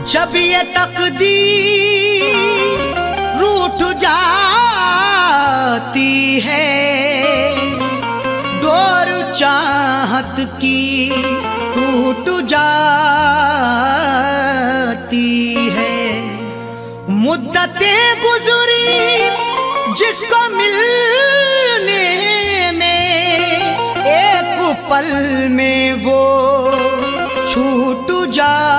जब ये तकदीर रूठ जाती है, डोर चाहत की टूट जाती है। मुद्दतें गुजरी जिसको मिलने में, एक पल में वो छूट जाती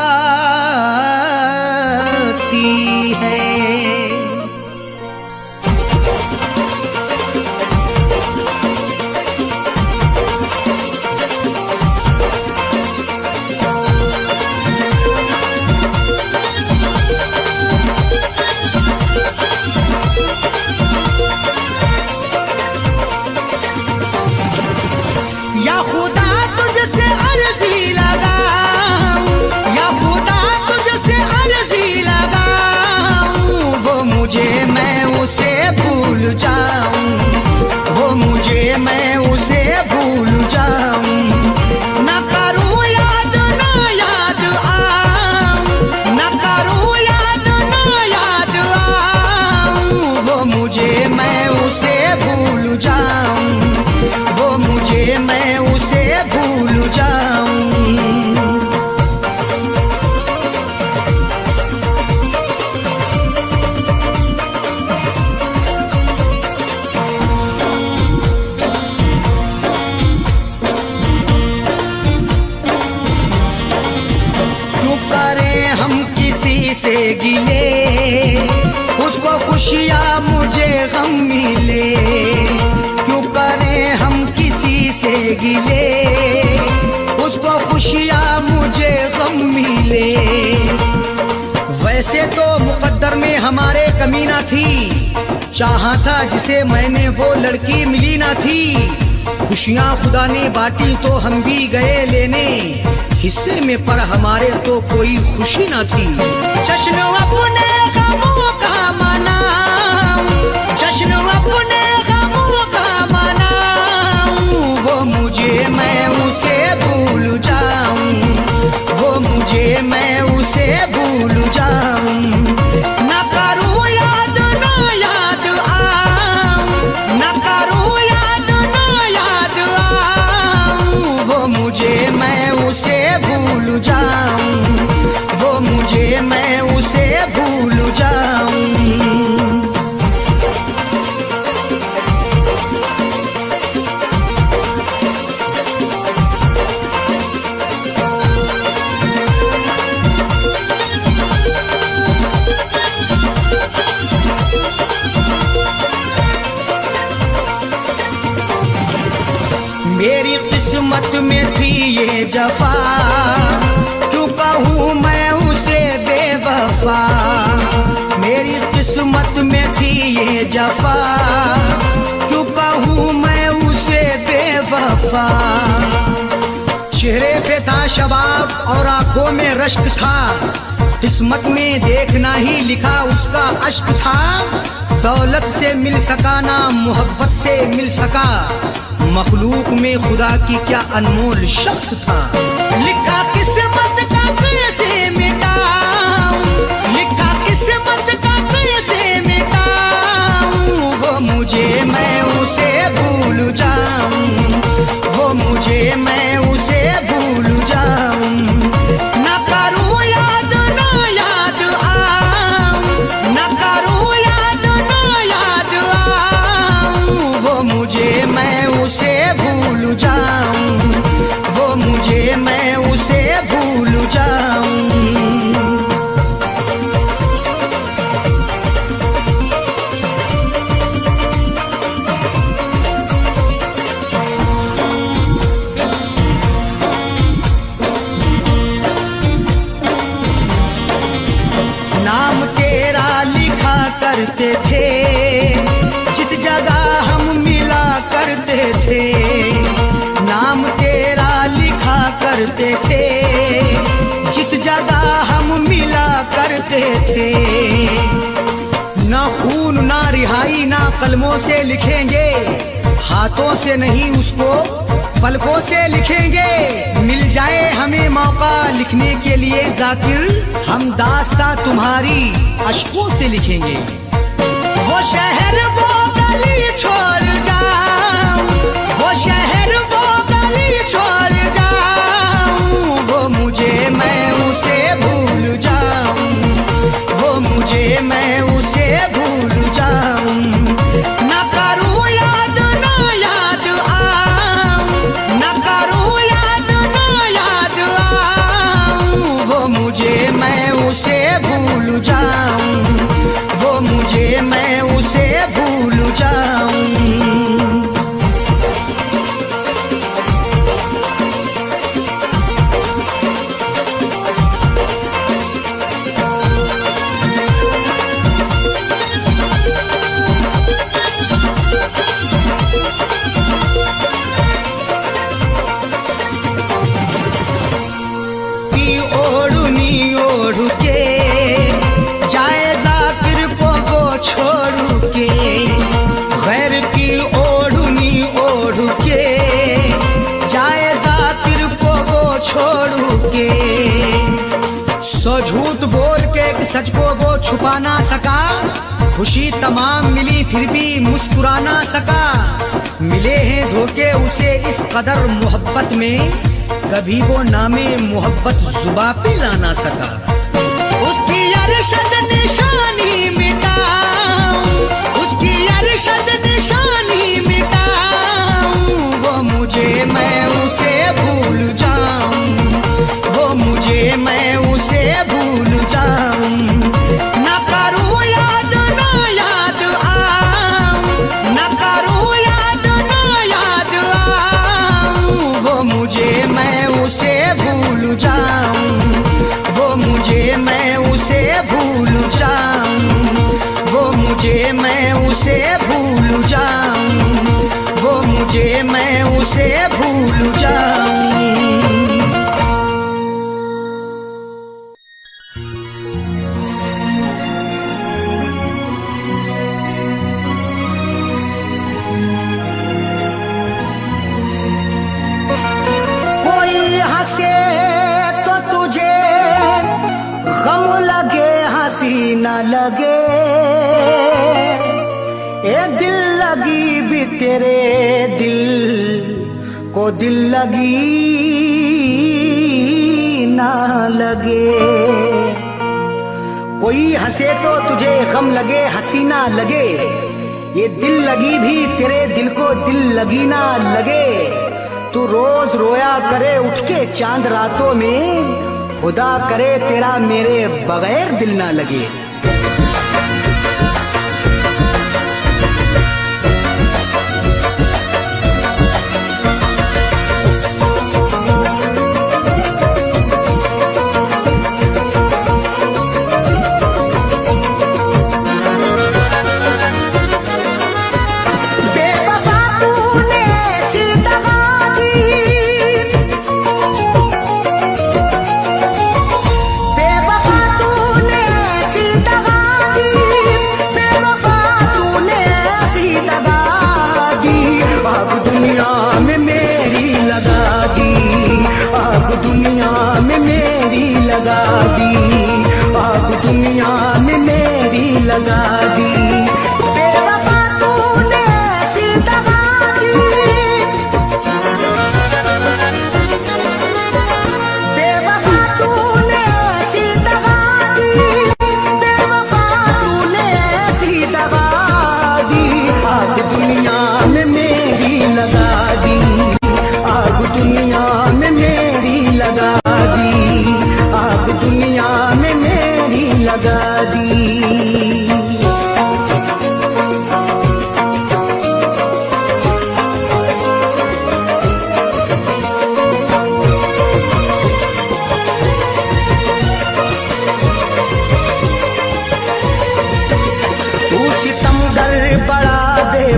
है। या खुदा तुझसे अर्जी लगाऊं, या खुदा तुझसे अर्जी लगाऊं, वो मुझे मैं उसे भूल जाऊं, वो मुझे मैं उसे भूल जाऊं। न करूं याद ना याद आऊं, न करूं याद ना याद आऊं, वो मुझे मैं उसे भूल जाऊं, वो मुझे मैं उसे भूल जाऊं। क्यों करें हम किसी से गिले, उसको खुशियाँ मुझे गम मिले। क्यों करें हम किसी से गिले, उसको खुशियाँ मुझे गम मिले। वैसे तो मुकद्दर में हमारे कमी ना थी, चाहा था जिसे मैंने वो लड़की मिली ना थी। खुशियाँ खुदा ने बांटी तो हम भी गए लेने, हिस्से में पर हमारे तो कोई खुशी ना थी। जश्न अपने गमों का मनाऊं, जश्न अपने गमों का मनाऊं, वो मुझे मैं उसे भूल जाऊं, वो मुझे मैं उसे भूल जाऊं। न करूं याद ना याद आऊं, न करूं याद ना याद आऊं, वो मुझे मैं उसे भूल जाऊं, वो मुझे मैं उसे भूल जाऊं। मेरी किस्मत में थी ये जफा, क्यों कहूँ मैं उसे बेवफा। मेरी किस्मत में थी ये जफा, क्यों कहूँ मैं उसे बेवफा। चेहरे पे था शबाब और आंखों में रश्क था, किस्मत में देखना ही लिखा उसका अश्क था। दौलत से मिल सका ना मोहब्बत से मिल सका, मखलूक में खुदा की क्या अनमोल शख्स था। लिखा किस्मत का कैसे मिटाऊं, लिखा किस्मत का कैसे मिटाऊं, वो मुझे मैं उसे भूल जाऊं, वो मुझे मैं उसे भूल जाऊं। न करूं याद ना याद आऊं, न करूं याद ना याद आऊं, वो मुझे मैं उसे भूल जाऊं, वो मुझे मैं उसे भूल जाऊं। नाम तेरा लिखा करते थे, जिस जगह हम मिला करते थे। नाम तेरा लिखा करते थे, जिस जगह हम मिला करते थे। ना खून ना रिहाई ना कलमों से लिखेंगे, हाथों से नहीं उसको पलकों से लिखेंगे, मिल जाए हमें मौका लिखने के लिए जाकिर, हम दास्तां तुम्हारी अश्कों से लिखेंगे। वो शहर वो गली छोड़ जाऊं, वो शहर वो गली छोड़ जाऊं, वो मुझे मैं उसे भूल जाऊं, वो मुझे मैं उसे भूल जाऊं। ना करूं याद ना याद आऊं, ना करूं याद ना याद आऊं, वो मुझे मैं उसे भूल जाऊं, वो मुझे मैं उसे भूल जाऊं। ओढ़नी ओढ़ के जाए जाकिर को वो छोड़ के, गैर की ओढ़नी ओढ़ के जाए जाकिर को वो छोड़ के। सो झूठ बोल के सच को वो छुपा ना सका, खुशी तमाम मिली फिर भी मुस्कुरा ना सका। मिले हैं धोखे उसे इस कदर मोहब्बत में, कभी वो नामे मोहब्बत जुबा पे ला ना सका। उसकी अरशद निशानी मिटाऊं, उसकी अरशद निशानी मिटाऊं, वो मुझे मैं उसे भूल जाऊं, वो मुझे मैं उसे भूल जाऊं। ना करूं याद ना याद आऊं, ना करूं याद ना याद आऊं, वो मुझे मैं उसे भूल जाऊं, वो मुझे मैं उसे भूल जाऊं, वो मुझे मैं उसे भूल जाऊं, वो मुझे मैं उसे भूल जाऊं। न लगे ए दिल लगी भी तेरे दिल को दिल लगी ना लगे। कोई हंसे तो तुझे गम लगे हंसी ना लगे, ये दिल लगी भी तेरे दिल को दिल लगी ना लगे। तू रोज रोया करे उठ के चांद रातों में, खुदा करे तेरा मेरे बगैर दिल ना लगे।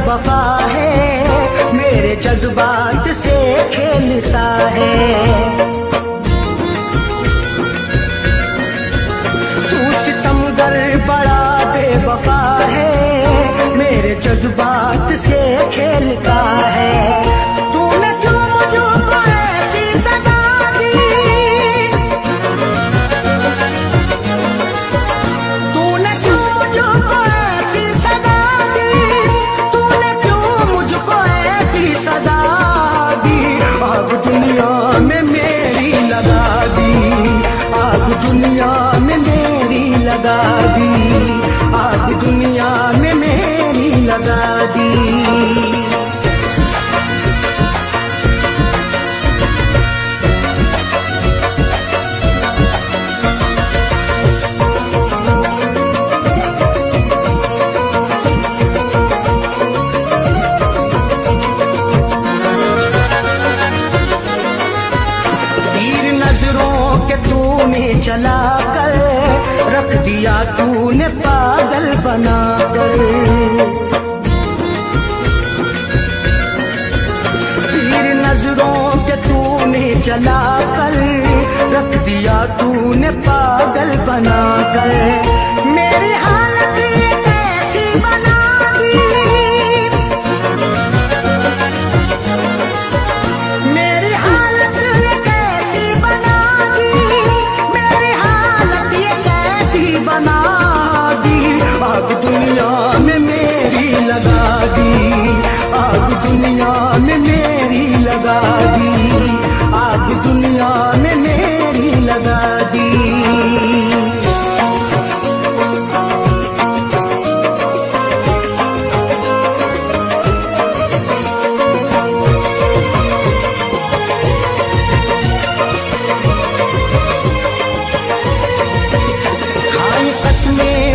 वफा है मेरे जज्बात से खेलता है। तू सितमगर बड़ा बेवफा है मेरे जज्बात से खेलता है। तूने क्यों मुझ दुनिया में मेरी लगा दी, आग दुनिया में मेरी लगा दी। चला कर रख दिया तूने पागल बना कर, तीर नजरों के तूने चला कर रख दिया तूने पागल बना कर। मेरी हालत ये कैसी बना दी, मेरी हालत ये कैसी बना दी, बना दी। आग दुनिया में मेरी लगा दी, आग दुनिया में मेरी लगा दी, आग दुनिया में मेरी लगा दी।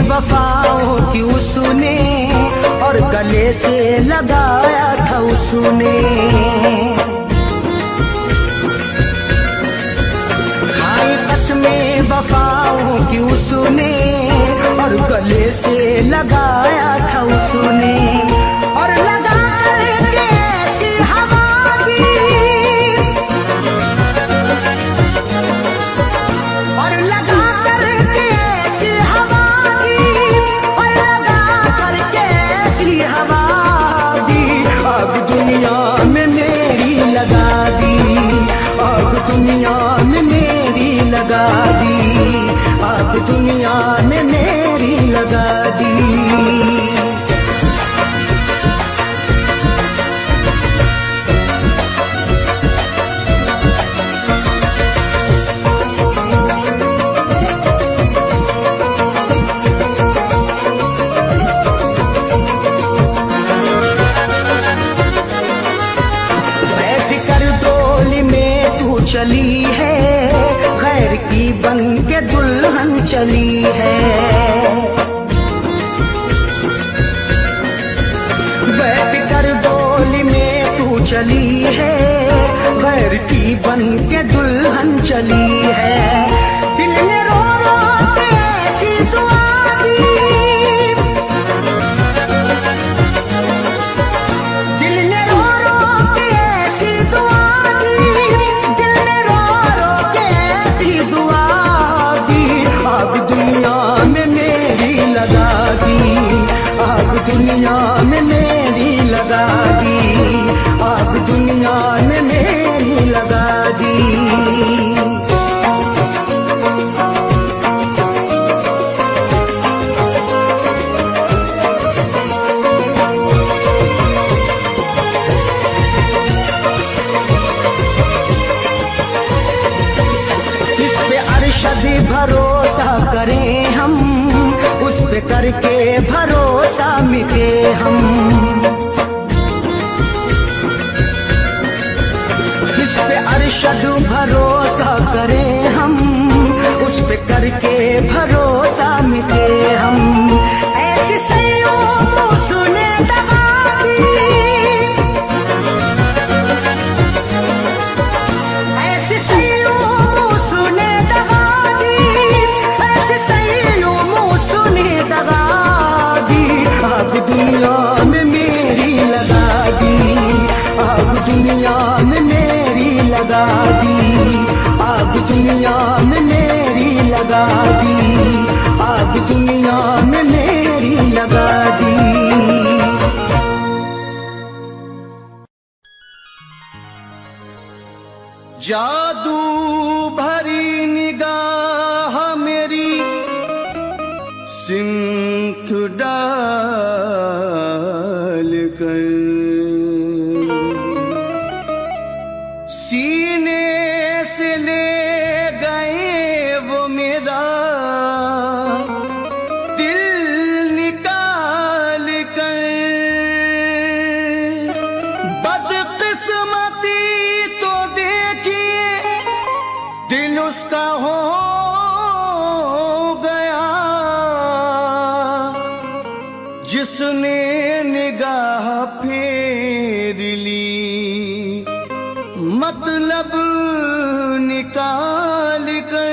वफाओं की उसने और गले से लगाया था उसने, खाई कसमें वफाओं की उसने और गले से लगाया था उसने, और लगा करके ऐसी हवा दी, और लगा करके ऐसी हवा दुनिया में मेरी लगा दी, आग दुनिया में मेरी लगा दी, आग दुनिया में मेरी लगा दी। चली है खैर की बन के दुल्हन चली है, बैठ कर डोली में तू चली है खैर की बन के दुल्हन चली है। दिल ने रो रो के ऐसी दुआ दी, दिल ने रो रो के ऐसी दुआ दी, दुआ दी। आग दुनिया में मेरी लगा दी, आग दुनिया में मेरी लगा दी, आग दुनिया में मेरी लगा दी। अरशद भरोसा करें हम, उस पे करके भरोसा मिटे हम, जिस पे अरशद भरोसा करें हम, उस पे करके भरोसा मिटे हम। ऐसी सैयों को सुने दगा दी, ऐसी सैयों को सुने दगा दी, ऐसी सैयों को सुने दगा दी। आग दुनिया में मेरी लगा दी, आग दुनिया में मेरी लगा दी, आग दुनिया में मेरी लगा दी, आग दुनिया में मेरी लगा दी। जादू भरी निगाह मेरी सिंथ डाल कर सीने से ले गए वो मेरा हो गया जिसने निगाह फेर ली, मतलब निकाल कर।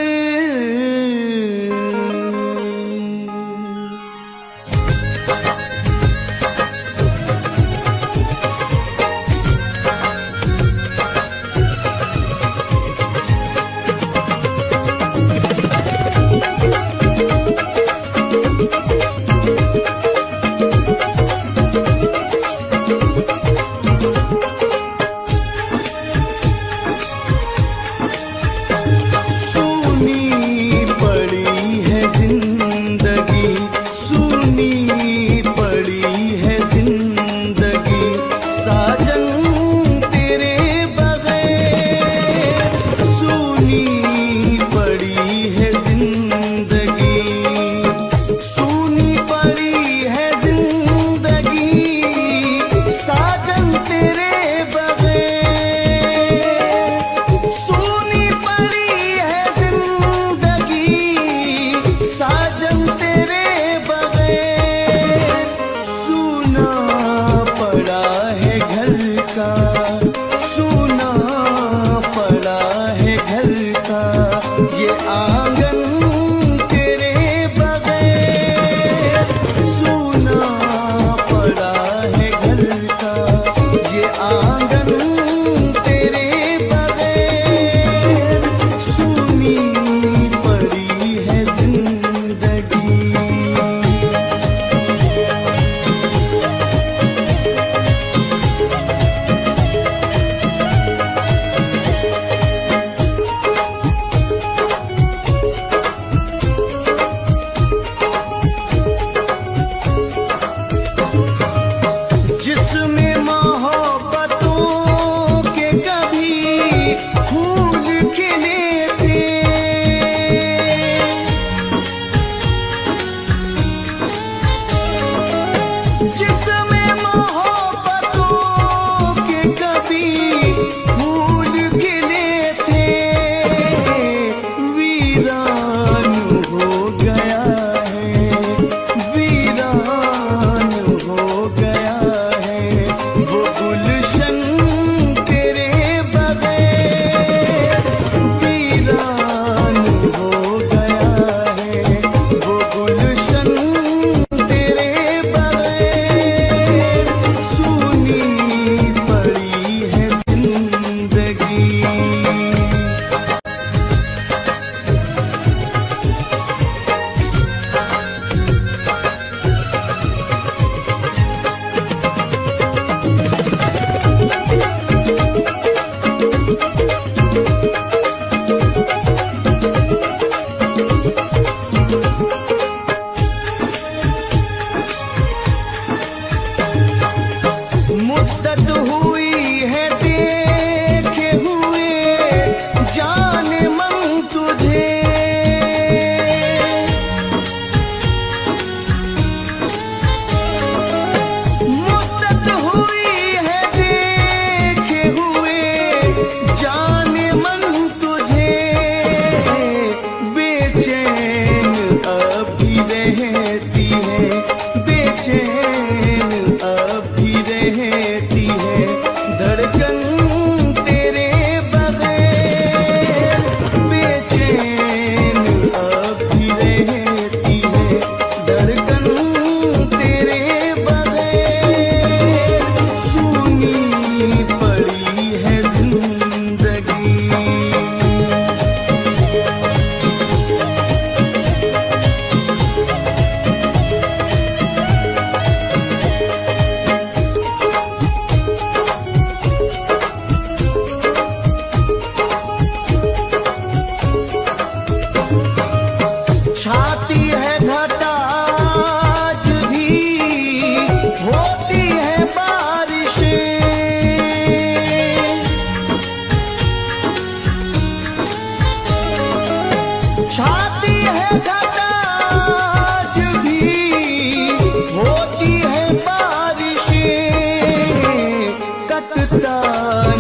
कटता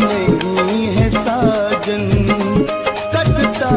नहीं है साजन, कटता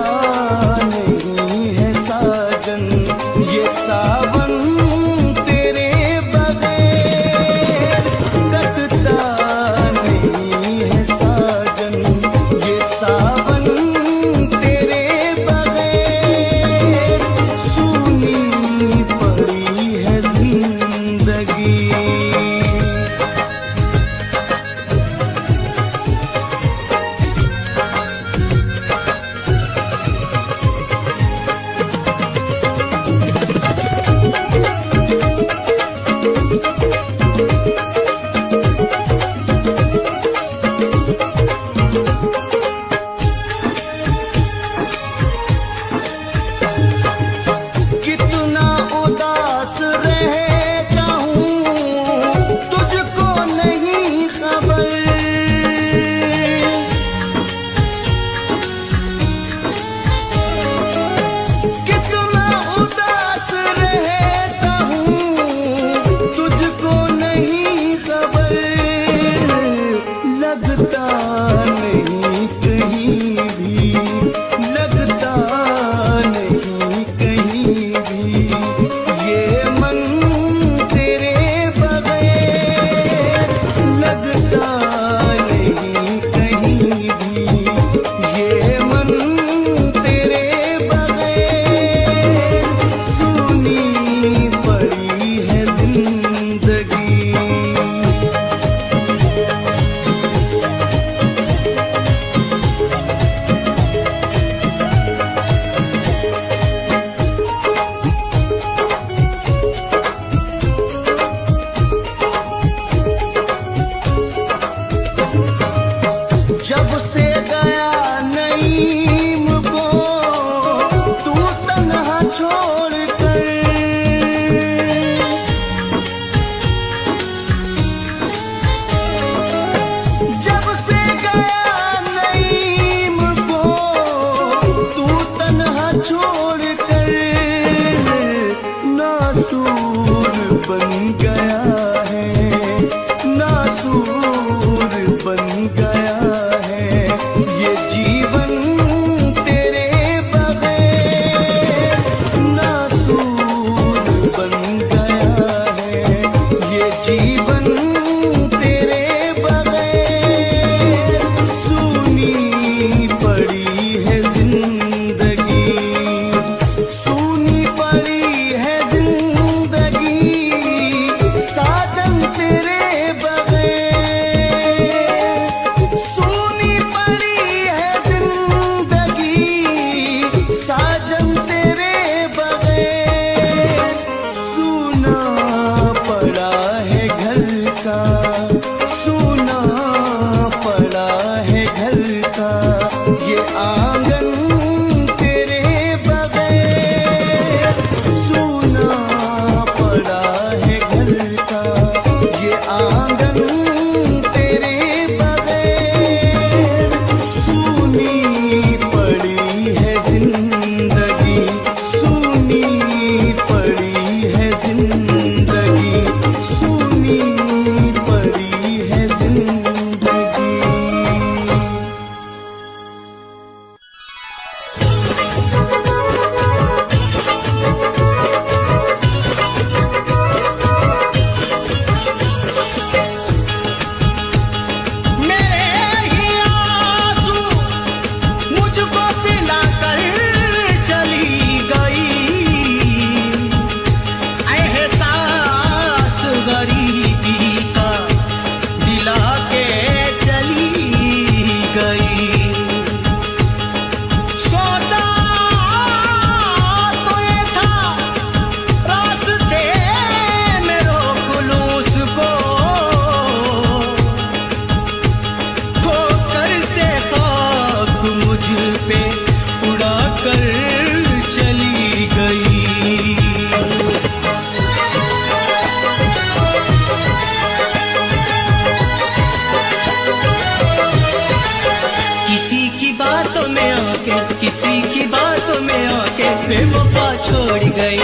बातों में आके बेवफा छोड़ गई,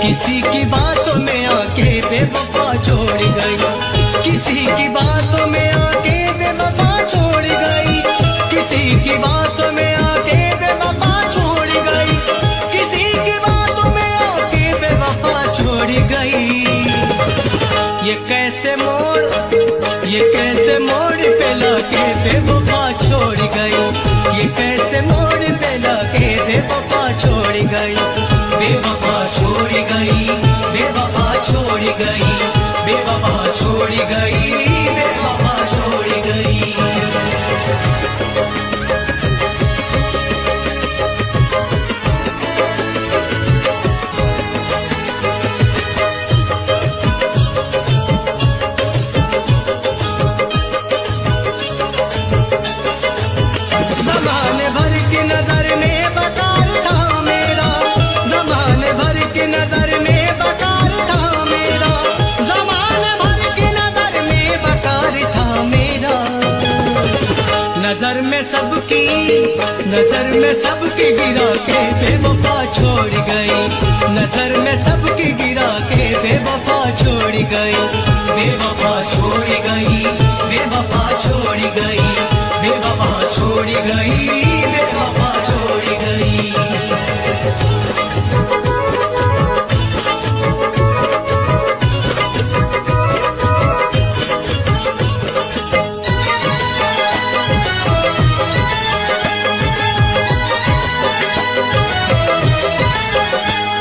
किसी की बातों में आके बेवफा छोड़ गई, किसी की बातों में आके बेवफा छोड़ गई, किसी की बातों में आके बेवफा छोड़ गई, किसी की बातों में आके बेवफा छोड़ गई। ये कैसे मोड़ पे लाके बेवफा छोड़ गई, ये कैसे मोड़ पे लाके बेवफा छोड़ गई, बेवफा छोड़ गई, बेवफा छोड़ गई, बेवफा छोड़ गई, बेवफा छोड़ गई। ज़माने भर की नजर में बेकार था मेरा, ज़माने भर की नजर में बेकार था मेरा, ज़माने भर की नजर में बेकार था मेरा। नजर में सबकी गिरा के बेवफा छोड़ गई, नजर में सबकी गिरा के बेवफा छोड़ गई, बेवफा छोड़ गई, बेवफा छोड़ गई, बेवफा छोड़ गई, बेवफा छोड़ गई।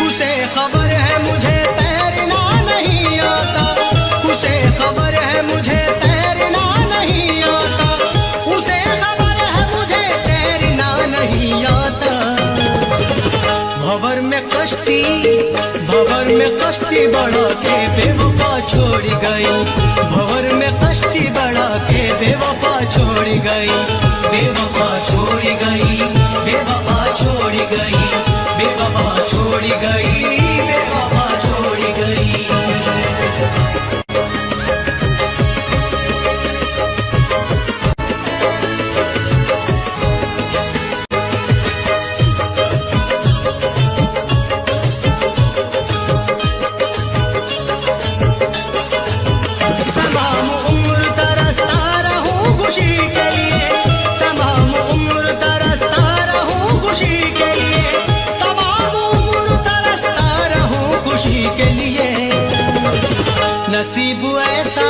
उसे खबर है मुझे तैरना नहीं आता, उसे खबर है मुझे तैरना नहीं आता, उसे खबर है मुझे तैरना नहीं आता। भंवर में कश्ती बढ़ा के बेवफा छोड़ गई, भंवर में कश्ती बढ़ा के बेवफा छोड़ गई, बेवफा छोड़ गई, बेवफा छोड़ गई, बेवफा छोड़ गई, बेवफा छोड़ गई। तमाम उम्र तरसता रहूं खुशी के लिए, तमाम उम्र तरसता रहूं खुशी के लिए, तमाम उम्र तरसता रहूं खुशी के लिए। नसीब ऐसा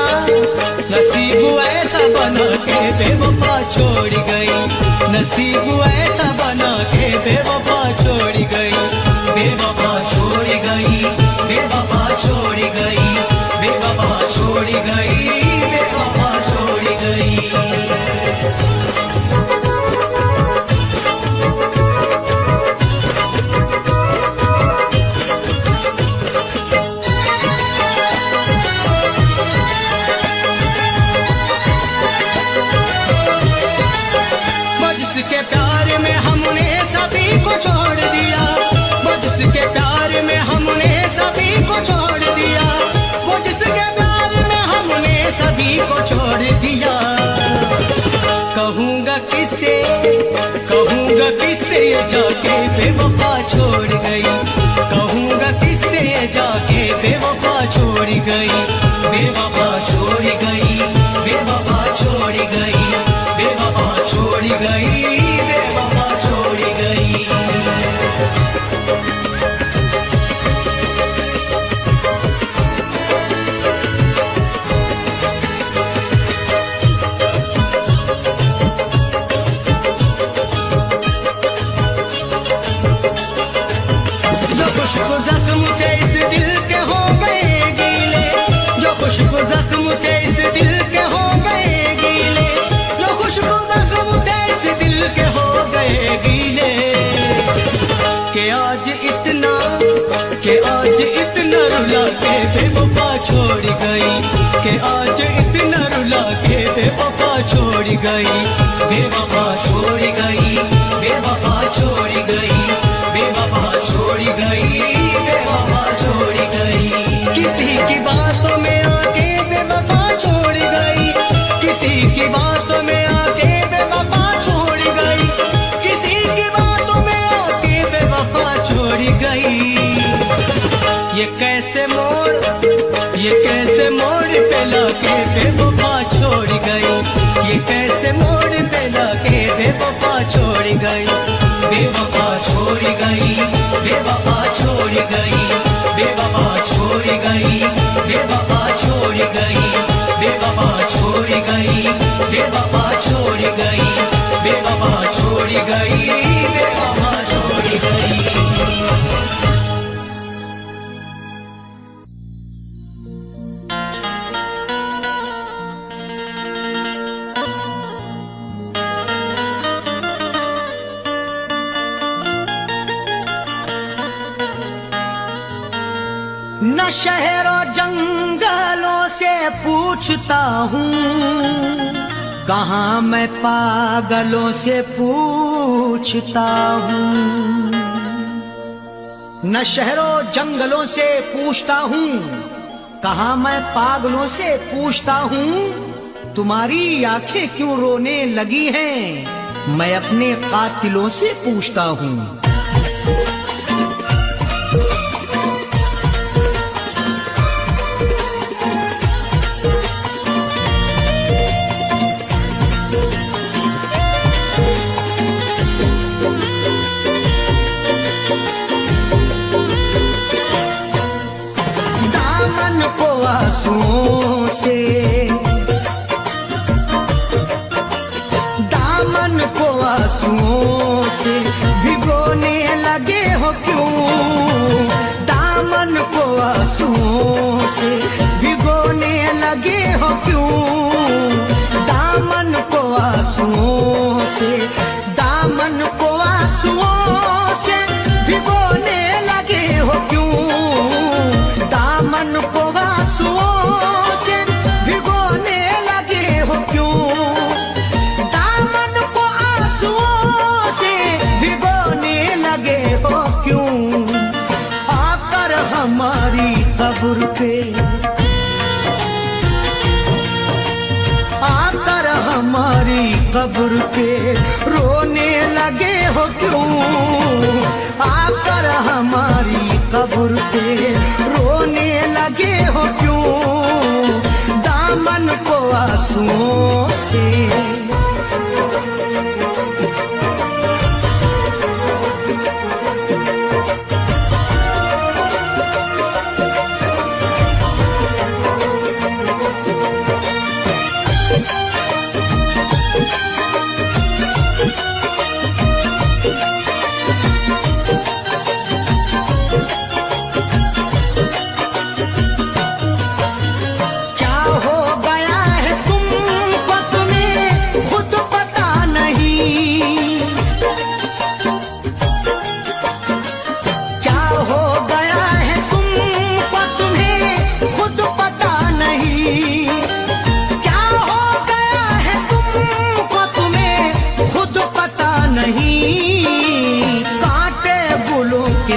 बना के बेवफा छोड़ गई, नसीब ऐसा बना के बेवफा छोड़ गई, बेवफा छोड़ गई, बेवफा छोड़ गई, बेवफा छोड़ गई, बेवफा छोड़ गई। जिसके प्यार में हमने सभी को छोड़ दिया, वो जिसके प्यार में हमने सभी को छोड़ दिया, वो जिसके प्यार में हमने सभी को छोड़ दिया। कहूँगा किससे ये जाके बेवफा छोड़ गई, कहूँगा किससे ये जाके बेवफा छोड़ गई, बेवफा छोड़ गई, बेवफा छोड़ गई, बेवफा छोड़ गई, बेवफा छोड़ गई। जो खुशबू जख्म थे इस दिल के हो गए गीले, जो खुशबू जख्म थे इस दिल के हो गए गीले, जो खुशबू जख्म थे इस दिल के हो गए गीले। के आज इतना रुला के बेवफा छोड़ गई, के आज इतना रुला के बेवफा छोड़ गई, बेवफा छोड़ गई, बेवफा छोड़ गई, बेवफा छोड़ गई, बेवफा छोड़ गई। किसी की बातों में आके बेवफा छोड़ गई, किसी की बातों में आके बेवफा छोड़ गई, किसी की बातों में आके बेवफा ये कैसे मोड़ पे लाके बेवफा छोड़ गई, ये कैसे मोड़ पे लाके बेवफा छोड़ गई, बेवफा छोड़ गई, बेवफा छोड़ गई, बेवफा छोड़ गई, बेवफा छोड़ गई, बेवफा छोड़ गई, बेवफा छोड़ गई, बेवफा छोड़ गई, बेवफा छोड़ गई। न शहरों जंगलों से पूछता हूँ, कहाँ मैं पागलों से पूछता हूँ। न शहरों जंगलों से पूछता हूँ, कहाँ मैं पागलों से पूछता हूँ। तुम्हारी आंखें क्यों रोने लगी हैं, मैं अपने कातिलों से पूछता हूँ। आंसुओं से दामन को आंसुओं से भिगोने लगे हो क्यों, दामन को आंसुओं से भिगोने लगे हो क्यों, दामन को आंसुओं से, दामन को आंसुओं से भिगोने लगे हो क्यों, दामन को आंसुओं से भिगोने लगे हो क्यों, दामन को आंसुओं से भिगोने लगे हो क्यों। आकर हमारी कब्र पे, आकर हमारी कब्र पे रोने लगे हो क्यों, आकर हमारी कब्र पे रोने लगे हो क्यों, दामन को आंसुओं से।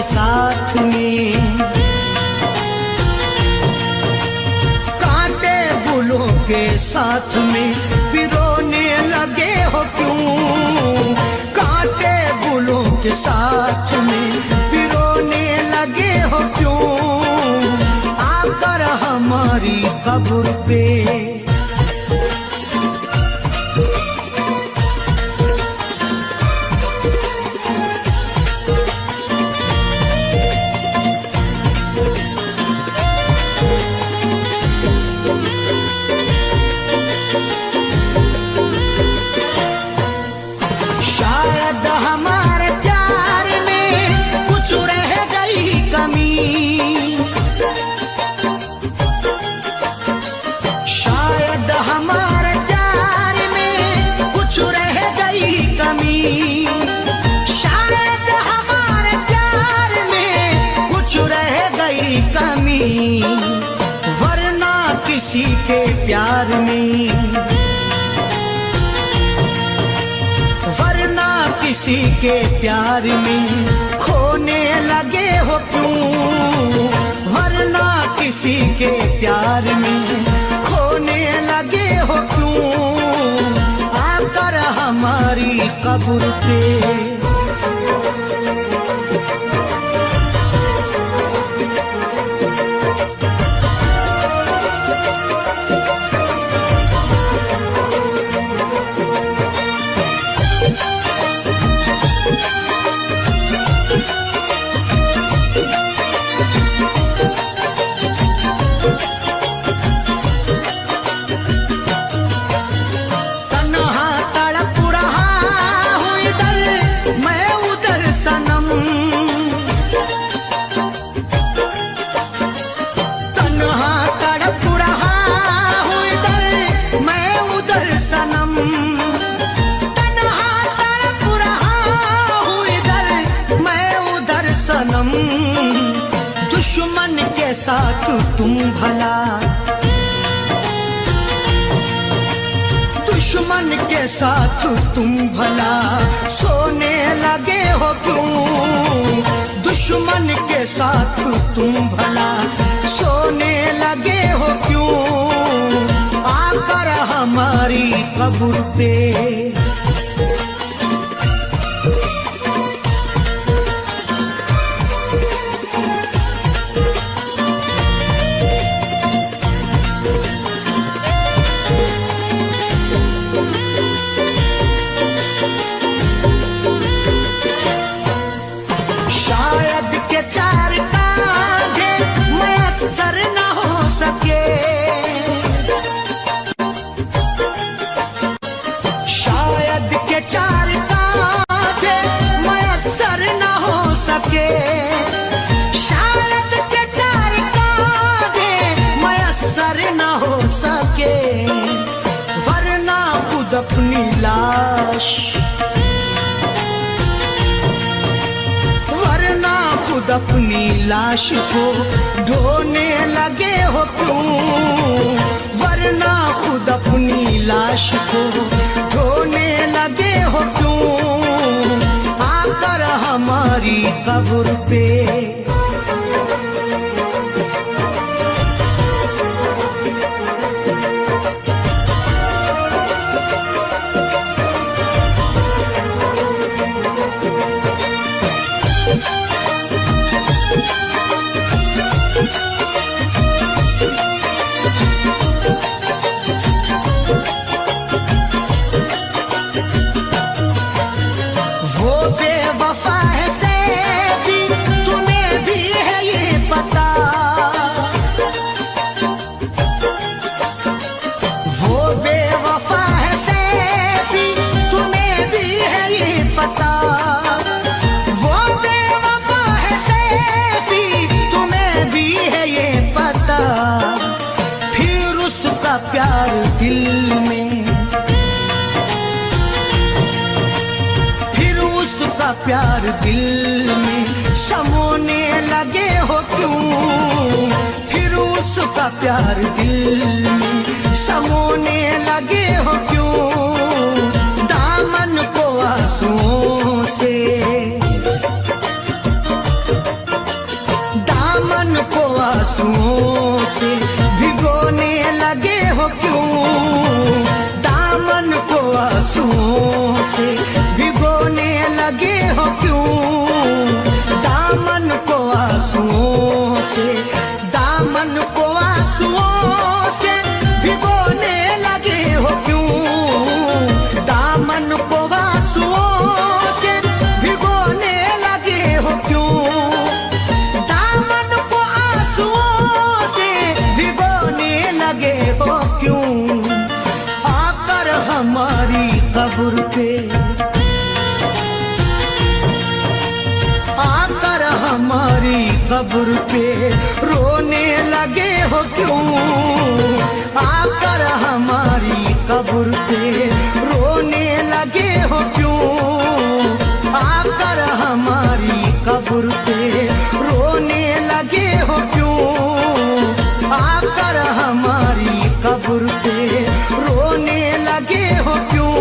साथ में कांटे गुलों के साथ में पिरोने लगे हो क्यों, कांटे गुलों के साथ में पिरोने लगे हो क्यों, आकर हमारी कब्र पे। शायद हमारे प्यार में कुछ रह गई कमी, शायद हमारे प्यार में कुछ रह गई कमी, शायद हमारे प्यार में कुछ रह गई कमी, वरना किसी के प्यार में, वरना किसी के प्यार में खोने लगे हो क्यों, वरना किसी के प्यार में खोने लगे हो क्यों, आकर हमारी कब्र पे। दुश्मन के साथ तुम भला, दुश्मन के साथ तुम भला सोने लगे हो क्यों? दुश्मन के साथ तुम भला सोने लगे हो क्यों? आकर हमारी कब्र पे चार कांधे मयस्सर न हो सके, शायद के चार कांधे मयस्सर न हो सके, शायद के चार कांधे मयस्सर न हो सके, वरना खुद अपनी लाश, खुद अपनी लाश को ढोने लगे हो क्यों? वरना खुद अपनी लाश को ढोने लगे हो क्यों? आकर हमारी कब्र पे प्यार दिल में, फिर उसका प्यार दिल में समोने लगे हो क्यों? फिर उसका प्यार दिल में समोने लगे हो क्यों? दामन को आंसुओं से, दामन को आंसुओं से भिगोने लगे हो क्यों? दामन को आंसुओं से भिगोने लगे हो क्यों? दामन को आंसुओं से, दामन को आंसुओं से भिगोने लगे हो क्यों? दामन को आंसुओं से भिगोने लगे हो क्यों? दामन को आंसुओं से भिगोने लगे हो क्यों? आकर हमारी कब्र पे, आकर हमारी कब्र पे रोने लगे हो क्यों? आकर हमारी कब्र पे रोने लगे हो क्यों? आकर हमारी कब्र पे रोने लगे हो क्यों? आकर हमारी कब्र पे रोने लगे हो क्यों?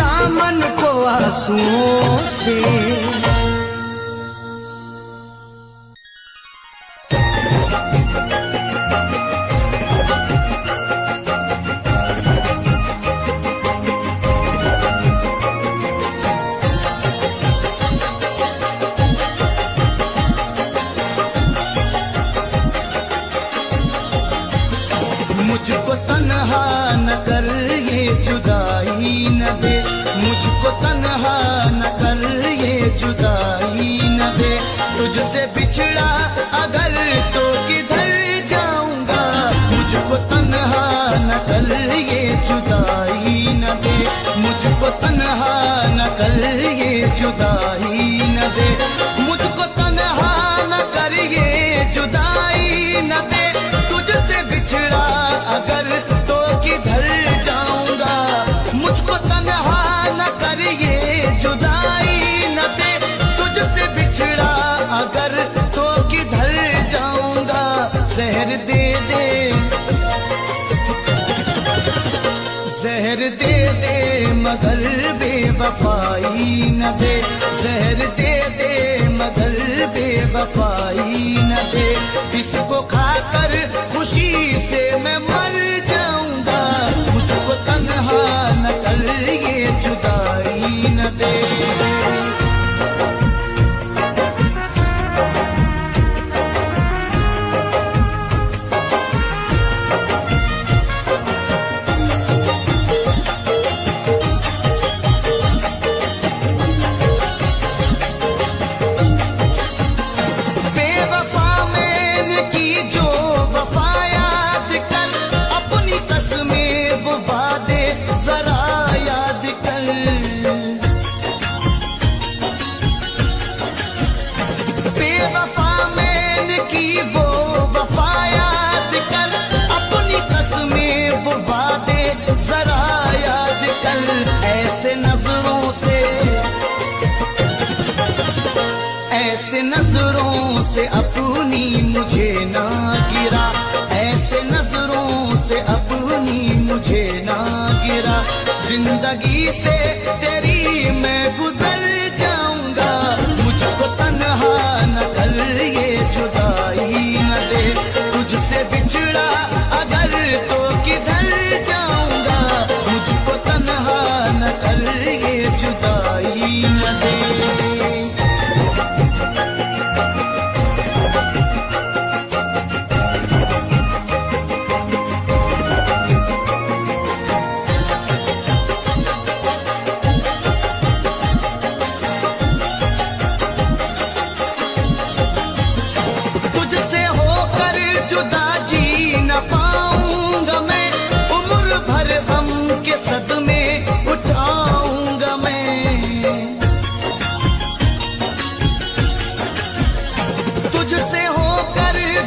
दामन को आंसुओं से मुझको तन्हा न कर ये जुदाई न दे, मुझको तन्हा न कर ये जुदाई न दे, तुझसे बिछड़ा अगर तो किधर जाऊंगा, मुझको तन्हा न कर ये जुदाई न दे, मुझको तन्हा न कर ये जुदाई न दे, मुझको तन्हा न कर ये जुदाई न दे, तुझसे बिछड़ा अगर तो किधर जाऊंगा, मुझको तन्हा न कर ये जुदाई न दे, तुझसे बिछड़ा न दे, जहर दे दे मगर बेवफाई न दे। इसको खाकर खुशी से मैं मर जाऊंगा, मुझको तन्हा न कर ये जुदाई न दे। ऐसे नजरों से अपनी मुझे ना गिरा, ऐसे नजरों से अपनी मुझे ना गिरा। जिंदगी से तेरी मैं गुजर जाऊंगा, मुझको तन्हा न कर ये जुदाई न दे। तुझसे बिछड़ा अगर तो किधर जाऊंगा, मुझको तन्हा न कर ये जुदाई न दे।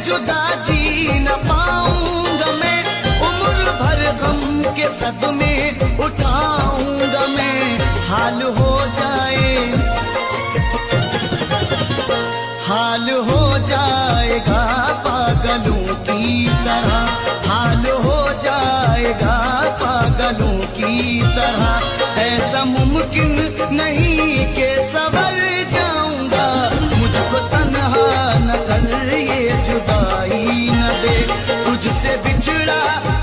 जुदा जी न पाऊंगा मैं, उम्र भर गम के सदमे उठाऊंगा मैं। हाल हो जाए, हाल हो जाएगा पागलों की तरह, हाल हो जाएगा पागलों की तरह। ऐसा मुमकिन नहीं कि संभल जाऊंगा, मुझको तन्हा न कर ये जुदाई न दे। तुझसे बिछड़ा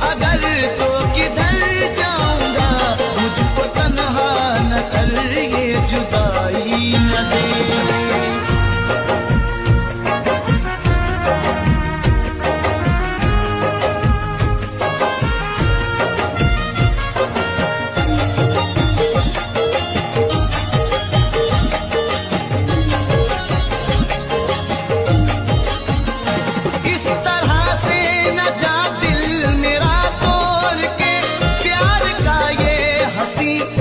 अगर तो किधर जाऊंगा, मुझको तन्हा न कर ये जुदाई न दे।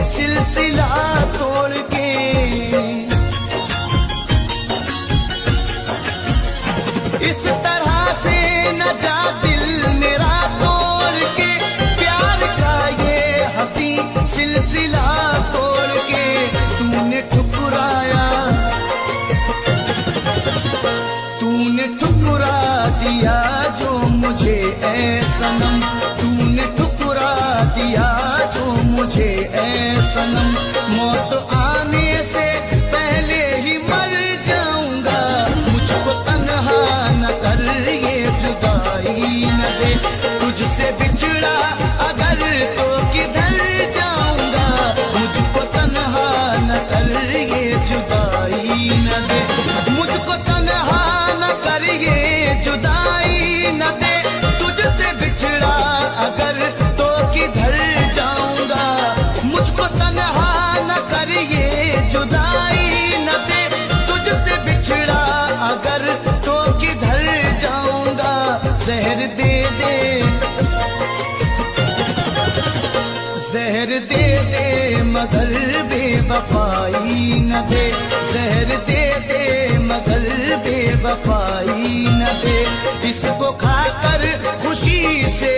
सिलसिला तोड़ के इस तरह से न जा दिल मेरा तोड़ के, प्यार का ये हंसी सिलसिला तोड़ के। तूने ठुकराया, तूने ठुकरा दिया जो मुझे ऐ सनम, तूने ठुकरा दिया जो मुझे ऐ सनम। मौत आने से पहले ही मर जाऊंगा, मुझको तन्हा न कर ये जुदाई न दे। तुझसे बिछड़ा अगर तो किधर जाऊंगा, मुझको तन्हा न कर ये जुदाई न दे। मुझको तन्हा न कर ये जुदाई न दे। तुझसे बिछड़ा अगर तो किधर जाऊंगा, मुझको तन्हा न कर ये जुदाई न दे। तुझसे बिछड़ा अगर तो किधर जाऊंगा, जहर दे दे, जहर दे दे मगर बेवफाई न दे, जहर दे दे मगर बेवफाई न दे। इसको खाकर खुशी से